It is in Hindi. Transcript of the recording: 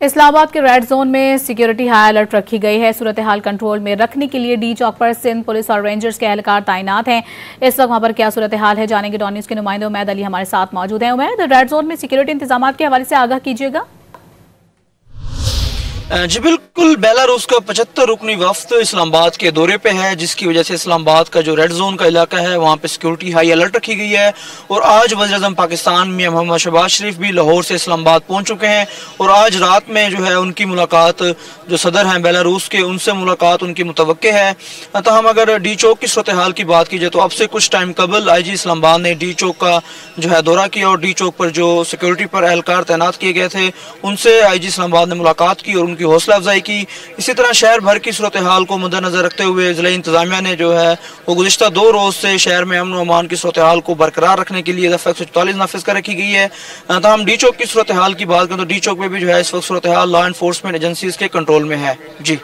इस्लामाबाद के रेड जोन में सिक्योरिटी हाई अलर्ट रखी गई है। सूरत हाल कंट्रोल में रखने के लिए डी चौक पर सिंध पुलिस और रेंजर्स के एहलकार तैनात हैं। इस वक्त वहां पर क्या सूरत हाल है, जानेंगे। डॉन न्यूज के नुमाइंदे उमैद अली हमारे साथ मौजूद हैं। उमैद, रेड जोन में सिक्योरिटी इंतजाम के हवाले से आगाह कीजिएगा। जी बिल्कुल, बेलारूस का 75 रुकनी वफ्द इस्लामाबाद के दौरे पे है, जिसकी वजह से इस्लामाबाद का जो रेड जोन का इलाका है वहाँ पे सिक्योरिटी हाई अलर्ट रखी गई है। और आज वज़ीर-ए-आज़म पाकिस्तान मियां मोहम्मद शहबाज शरीफ भी लाहौर से इस्लामाबाद पहुँच चुके हैं और आज रात में जो है उनकी मुलाकात जो सदर हैं बेलारूस के, उनसे मुलाकात उनकी मुतवक्के है। तो हम अगर डी चौक की सूरत हाल की बात की जाए तो अब से कुछ टाइम कबल IG इस्लामाबाद ने डी चौक का जो है दौरा किया और डी चौक पर जो सिक्योरिटी पर एहलकार तैनात किए गए थे उनसे IG इस्लामाबाद ने मुलाकात की और उनकी हौसला अफजाई की। इसी तरह शहर भर की सूरत हाल को मद्देनजर रखते हुए जिला इंतजामिया ने जो है वो गुज़िश्ता 2 रोज से शहर में अमन व अमान की सूरत हाल को बरकरार रखने के लिए दफ़ा 144 नाफिज कर रखी गई है। तो हम डी चौक की सूरत हाल की बात करें तो डी चौक में भी जो है इस वक्त सूरत हाल लॉ एनफोर्समेंट एजेंसीज के कंट्रोल में है। जी।